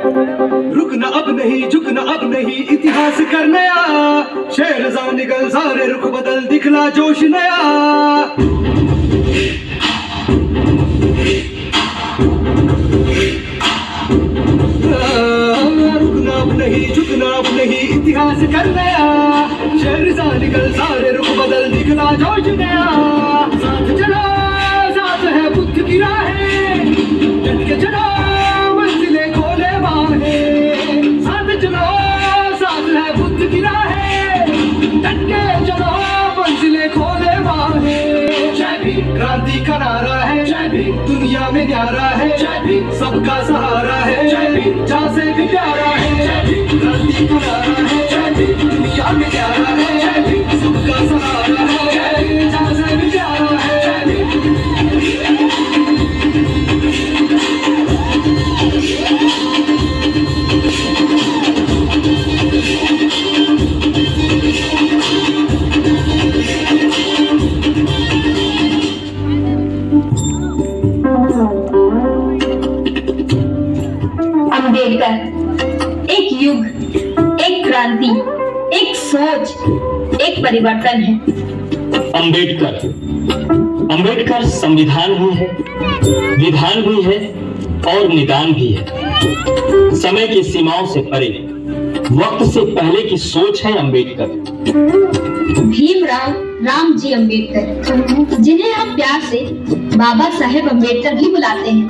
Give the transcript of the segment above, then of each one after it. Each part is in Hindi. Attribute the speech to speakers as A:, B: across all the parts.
A: रुकना अब नहीं, झुकना अब नहीं, इतिहास कर नया। शेर जा निकल, सारे रुख बदल, दिखला जोश नया। रुकना अब नहीं, झुकना अब नहीं, इतिहास कर नया। शेर जा निकल, सारे रुख बदल, दिखला जोश नया। साथ चलो, साथ है बुद्ध की राहें, डट के चलो, मंजिलें खोले बाहें। साथ चलो, साथ है बुद्ध की राहें, डट के चलो, मंजिलें खोले बाहें। जय भीम क्रांति का नारा है, जय भीम दुनिया में न्यारा है, जय भीम सबका सहारा है, जय भीम जहाँ से भी प्यारा है। जय भीम क्रांति का नारा है, जय भीम दुनिया में न्यारा है, जय भीम सबका सहारा है, जय भीम जहाँ से भी प्यारा है, जय भीम।
B: अम्बेडकर एक युग, एक क्रांति, एक सोच, एक परिवर्तन है।
C: अंबेडकर संविधान भी है, विधान भी है और निदान भी है। समय की सीमाओं से परे, वक्त से पहले की सोच है अंबेडकर।
B: भीमराव रामजी अम्बेडकर, जिन्हें हम प्यार से बाबा साहेब अम्बेडकर भी बुलाते हैं।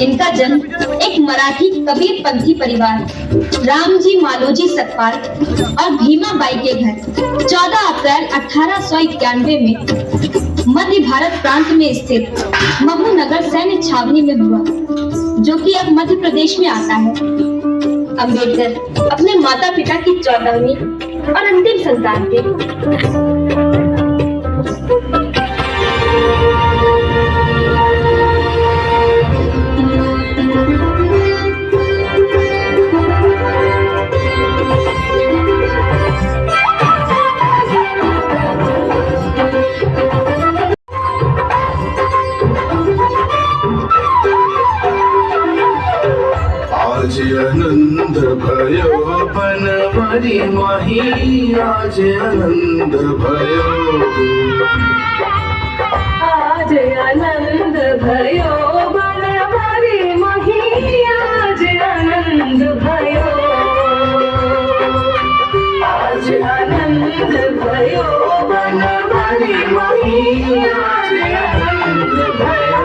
B: इनका जन्म एक मराठी कबीर पंथी परिवार रामजी मालोजी सकपाल और भीमाबाई के घर 14 अप्रैल 1891 में मध्य भारत प्रांत में स्थित महू नगर सैन्य छावनी में हुआ, जो कि अब मध्य प्रदेश में आता है। अम्बेडकर अपने माता पिता की 14वीं और अंतिम संतान थे।
D: आज आनंद भयो बनवारी माही, आज आनंद भयो,
E: आज आनंद भयो बनवारी माही, आज आनंद भयो, आज आनंद भयो बनवारी माही, आज आनंद भयो।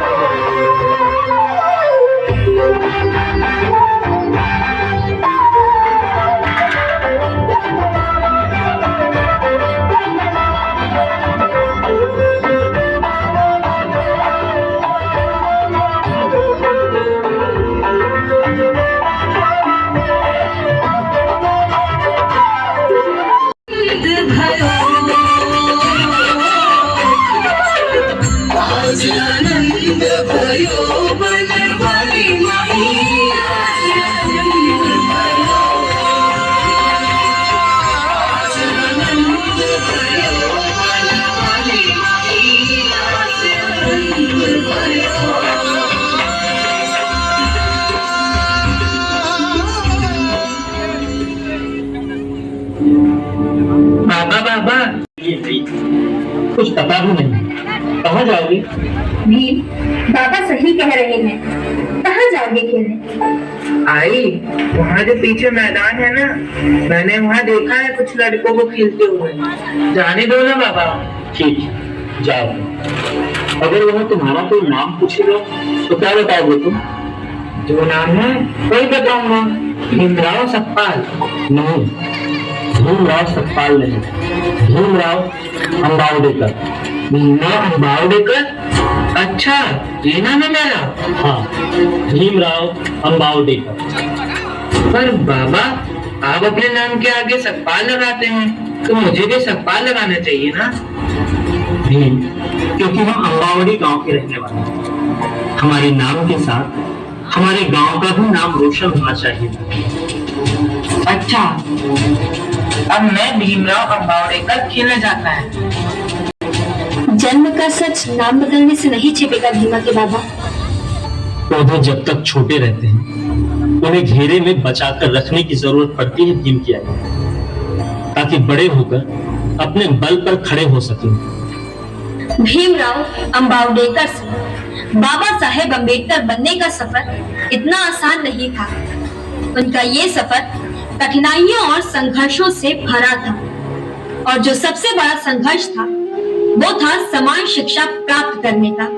C: बाबा कुछ पता भी नहीं, कहाँ जाओगे?
B: भीम, बाबा सही कह रहे हैं, कहाँ जाओगे खेलने?
F: आई, वहाँ जो पीछे मैदान है ना, मैंने वहाँ देखा है कुछ लड़कों को खेलते हुए। जाने दो ना बाबा।
C: ठीक, जाओ। अगर वहाँ तुम्हारा कोई नाम पूछेगा तो क्या बताओगे तुम?
F: जो नाम है वही बताऊंगा, भीमराव सकपाल।
C: नहीं, भीमराव सकपाल नहीं, भीमराव अंबावडेकर।
F: भीमराव अंबावडेकर? अच्छा, ये नाम है मेरा?
C: हाँ, भीमराव अंबावडेकर।
F: पर बाबा, आप अपने नाम के आगे सकपाल लगाते हैं, तो मुझे भी सकपाल लगाना चाहिए ना?
C: भीम, क्योंकि हम अंबावड़ी गांव के रहने वाले हैं। हमारे नाम के साथ हमारे गांव का भी नाम रोशन होना चाहिए।
F: अच्छा, अब मैं भीमराव अंबावडेकर खेलने जाता है।
B: जन्म का सच नाम बदलने से नहीं छिपेगा भीमा के बाबा।
C: पौधे जब तक छोटे रहते हैं उन्हें घेरे में बचाकर रखने की जरूरत पड़ती है भीम की आई, ताकि बड़े होकर अपने बल पर खड़े हो सकें।
B: भीमराव अंबावडेकर से बाबा साहेब अम्बेडकर बनने का सफर इतना आसान नहीं था। उनका ये सफर कठिनाइयों और संघर्षों से भरा था, और जो सबसे बड़ा संघर्ष था वो था समान शिक्षा प्राप्त करने का।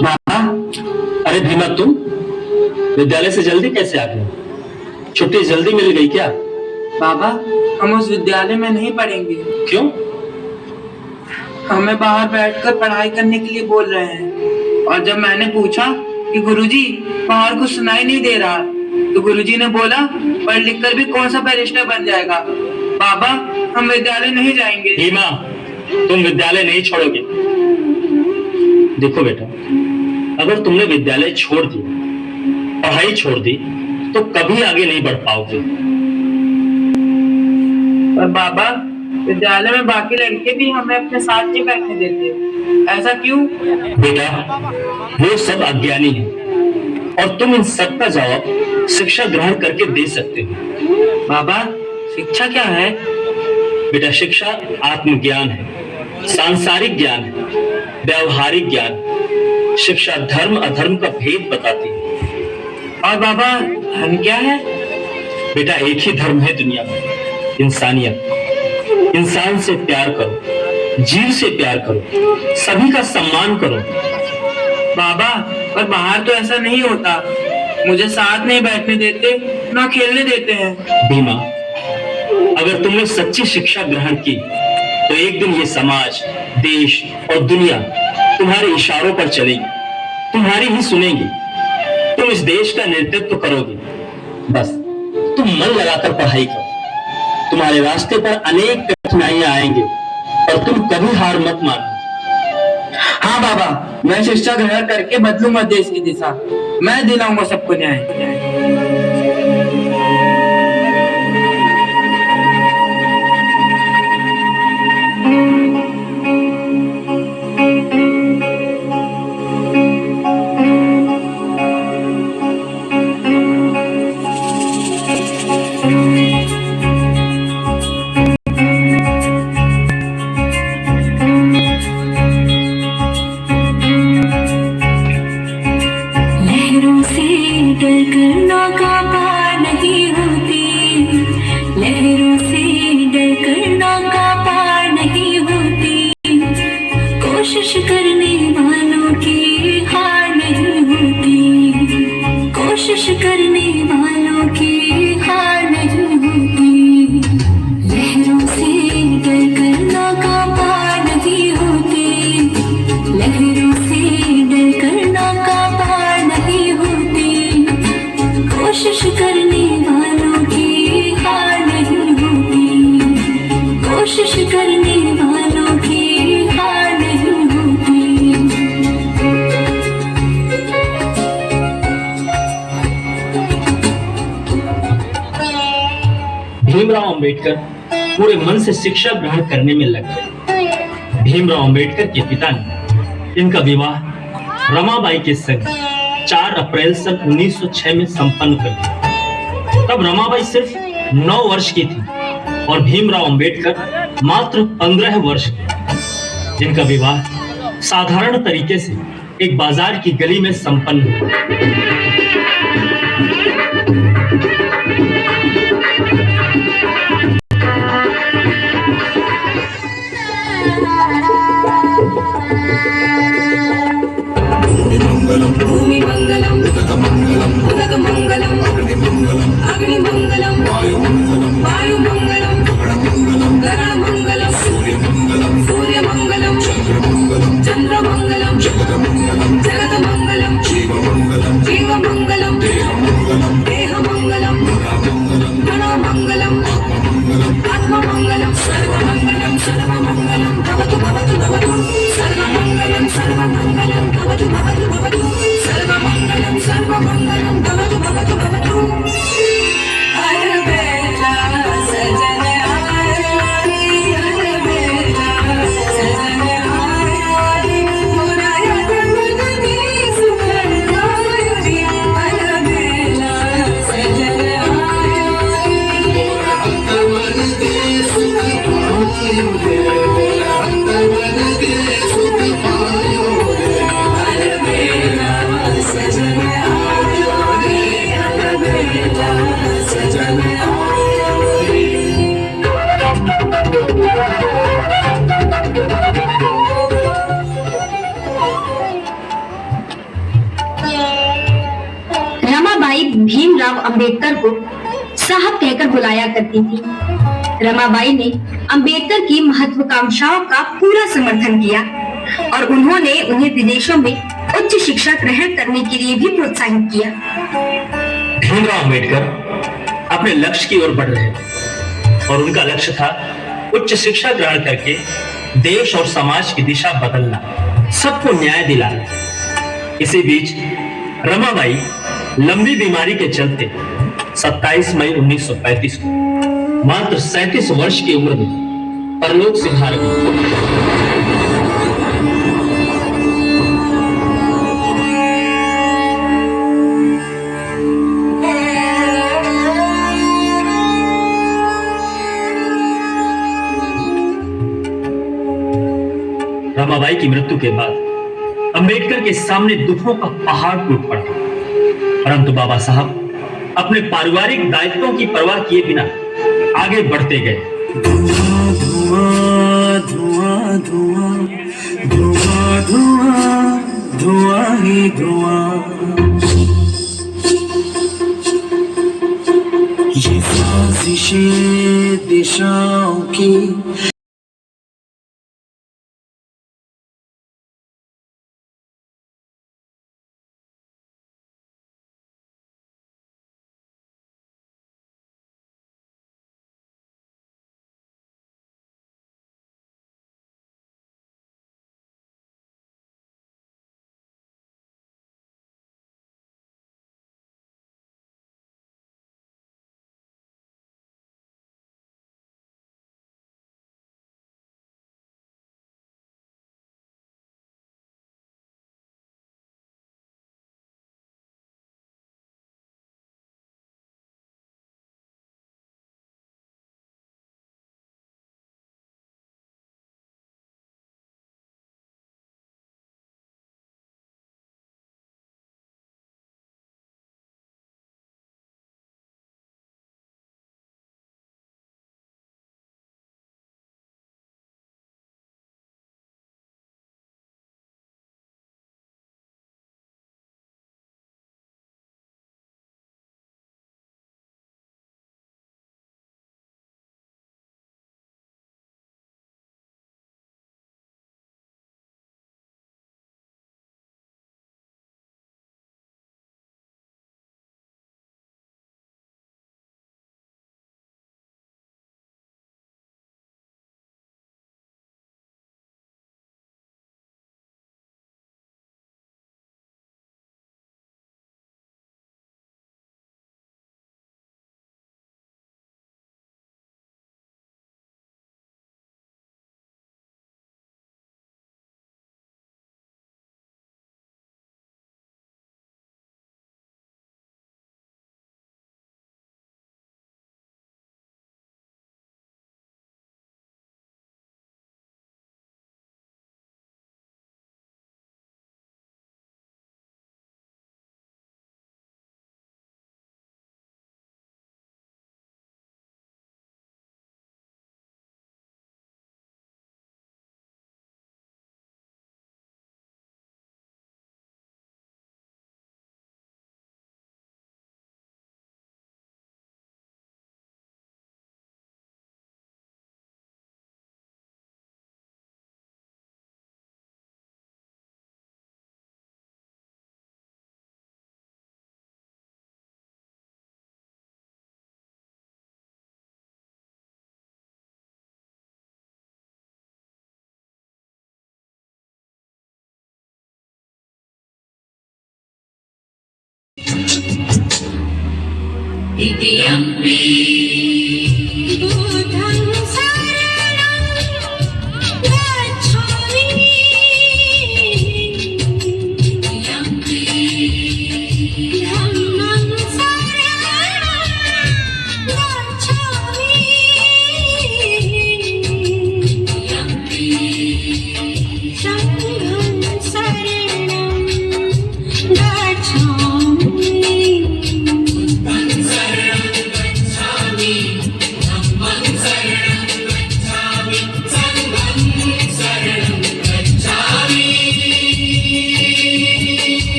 C: बाबा, अरे भीमा, तुम विद्यालय से जल्दी कैसे आ गए? छुट्टी जल्दी मिल गई क्या?
F: बाबा, हम उस विद्यालय में नहीं पढ़ेंगे।
C: क्यों?
F: हमें बाहर बैठकर पढ़ाई करने के लिए बोल रहे हैं। और जब मैंने पूछा कि गुरुजी बाहर कुछ सुनाई नहीं दे रहा, तो गुरुजी ने बोला पढ़ लिख कर भी कौन सा बैरिस्टर बन जाएगा। बाबा, हम विद्यालय नहीं जाएंगे।
C: भीमा, तुम विद्यालय नहीं छोड़ोगे। देखो बेटा, अगर तुमने विद्यालय छोड़ दिया, पढ़ाई छोड़ दी, तो कभी आगे नहीं बढ़ पाओगे।
F: और बाबा, विद्यालय में बाकी लड़के भी हमें अपने साथ नहीं बैठने देते, ऐसा क्यों?
C: बेटा, वो सब अज्ञानी हैं, और तुम इन सब का जवाब शिक्षा ग्रहण करके दे सकते हो।
F: बाबा, शिक्षा क्या है?
C: बेटा, शिक्षा आत्मज्ञान है, सांसारिक ज्ञान है, व्यवहारिक ज्ञान। शिक्षा धर्म अधर्म का भेद बताती है।
F: और बाबा, धर्म क्या है?
C: बेटा, एक ही धर्म है दुनिया में, इंसानियत। इंसान से प्यार करो, जीव से प्यार करो, सभी का सम्मान करो।
F: बाबा, पर बाहर तो ऐसा नहीं होता। मुझे साथ नहीं बैठने देते, ना खेलने देते हैं।
C: भीमा, अगर तुमने सच्ची शिक्षा ग्रहण की, तो एक दिन ये समाज, देश और दुनिया तुम्हारे इशारों पर चलेगी, तुम्हारी ही सुनेंगी। तुम इस देश का नेतृत्व करोगे। बस तुम मन लगाकर पढ़ाई करो। तुम्हारे रास्ते पर अनेक कठिनाइयां आएंगे, और तुम कभी हार मत मानो।
F: हाँ बाबा, मैं शिक्षा ग्रहण करके बदलूंगा देश की दिशा। मैं दिलाऊंगा सबको न्याय।
E: लहरों से डरकर नौका पार नहीं होती, लहरों से डरकर नौका पार नहीं होती, कोशिश करने वालों की हार नहीं होती, कोशिश करने वालों की हार नहीं होती। लहरों से डरकर नौका पार नहीं होती, लहरों से डरकर नौका पार नहीं होती, कोशिश करने वालों की हार नहीं होती, कोशिश करने वालों की हार नहीं होती।
C: भीमराव अंबेडकर पूरे मन से शिक्षा ग्रहण करने में लग गए। भीमराव अंबेडकर के पिता ने इनका विवाह रमाबाई के संग 4 अप्रैल सन 1906 में संपन्न कर दिया। तब रमाबाई सिर्फ 9 वर्ष की थी और भीमराव अंबेडकर मात्र 15 वर्ष के। इनका विवाह साधारण तरीके से एक बाजार की गली में संपन्न हुआ।
E: भूमि मंगलम, उदक मंगलम, अग्नि मंगलम, वायु मंगलम, गरुड़ मंगलम, सूर्य मंगलम, चंद्र मंगलम, जगत मंगलम, जीव मंगलम, देह मंगलम, गण मंगलम, आत्मा मंगलम, सर्व मंगलम, सर्व मंगलम भवतु भवतु भवतु, सर्व मंगलम, सर्व मंगलम भवतु भवतु भवतु, सर्व मंगलम, सर्व मंगलम भवतु भवतु भवतु। हर बेला सजन आए, हर बेला सजन आए, मुराया गगनी सुखन आयुरी, हर बेला
B: अंबेडकर को साहब कहकर बुलाया करती थी। रमाबाई ने अंबेडकर की महत्वाकांक्षाओं का पूरा समर्थन किया और उन्होंने उन्हें विदेशों में उच्च शिक्षा ग्रहण करने के लिए भी प्रोत्साहित किया।
C: भीमराव अंबेडकर अपने लक्ष्य की ओर बढ़ रहे थे और उनका लक्ष्य था उच्च शिक्षा ग्रहण करके देश और समाज की दिशा बदलना, सबको न्याय दिलाना। इसी बीच रमाबाई लंबी बीमारी के चलते 27 मई 1935 को मात्र 37 वर्ष की उम्र में परलोक सिधार गई। रमाबाई की मृत्यु के बाद अंबेडकर के सामने दुखों का पहाड़ टूट पड़ा, परंतु बाबा साहब अपने पारिवारिक दायित्वों की परवाह किए बिना आगे बढ़ते गए।
A: धुआं धुआं धुआं धुआं धुआं धुआं धुआं ही धुआं, ये साजिशें दिशाओं की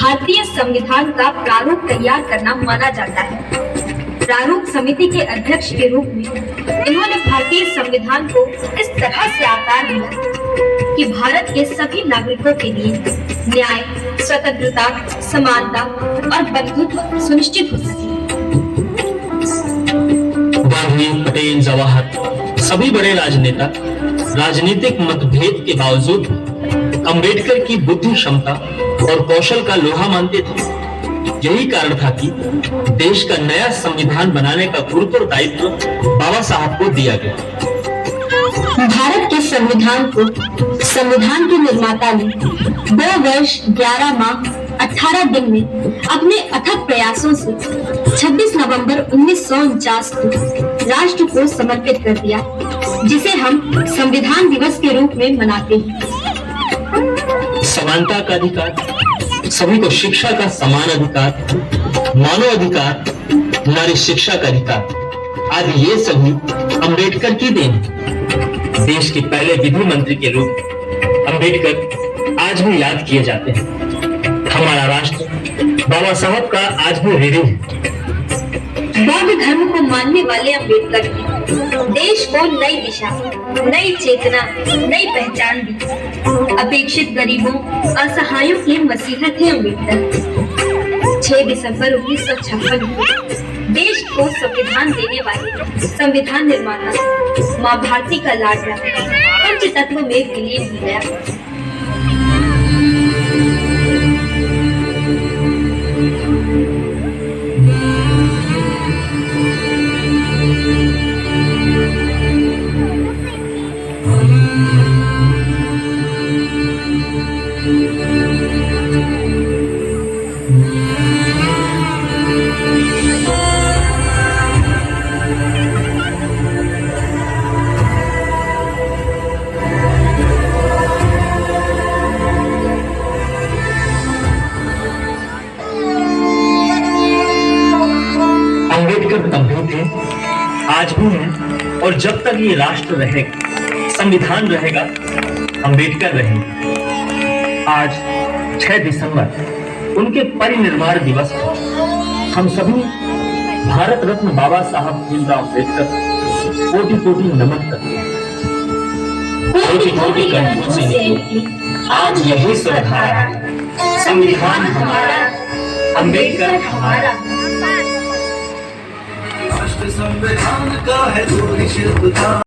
B: भारतीय संविधान का प्रारूप तैयार करना माना जाता है। प्रारूप समिति के अध्यक्ष के रूप में इन्होंने भारतीय संविधान को इस तरह से आकार दिया कि भारत के सभी नागरिकों के लिए न्याय, स्वतंत्रता, समानता और बंधुत्व सुनिश्चित हो सके।
C: गांधी, पटेल, जवाहर सभी बड़े राजनेता राजनीतिक मतभेद के बावजूद अंबेडकर की बुद्धि क्षमता और कौशल का लोहा मानते थे। यही कारण था कि देश का नया संविधान बनाने का गुरुतर दायित्व बाबा साहब को दिया गया।
B: भारत के संविधान को संविधान के निर्माता ने 2 वर्ष 11 माह 18 दिन में अपने अथक प्रयासों से 26 नवंबर 1949 को राष्ट्र को समर्पित कर दिया, जिसे हम संविधान दिवस के रूप में मनाते हैं।
C: समानता का अधिकार, सभी को शिक्षा का समान अधिकार, मानव अधिकार, नारी शिक्षा का अधिकार आदि ये सभी अंबेडकर की देन है। देश के पहले विधि मंत्री के रूप में अंबेडकर आज भी याद किए जाते हैं। हमारा राष्ट्र बाबा साहब का आज भी ऋणी है।
B: बौद्ध धर्म को मानने वाले अंबेडकर ने देश को नई दिशा, नई चेतना, नई पहचान दी। अपेक्षित गरीबों, असहायों के मसीहा थे अंबेडकर। 6 दिसंबर 1956 को देश को संविधान देने वाले संविधान निर्माता माँ भारती का लाडला पंच तत्व में विलीन हो गया।
C: अंबेडकर तब भी थे, आज भी हैं, और जब तक ये राष्ट्र रहेगा, संविधान रहेगा, अंबेडकर रहेंगे। आज 6 दिसंबर उनके परिनिर्वाण दिवस पर हम सभी भारत रत्न बाबा साहब भीमराव अम्बेडकर कोटि-कोटि नमन करते हैं। कोटि-कोटि कंठों से निकली आज यही स्वरधारा, संविधान हमारा, अंबेडकर हमारा।
A: राष्ट्र संविधान का है जो निषिद्ध था।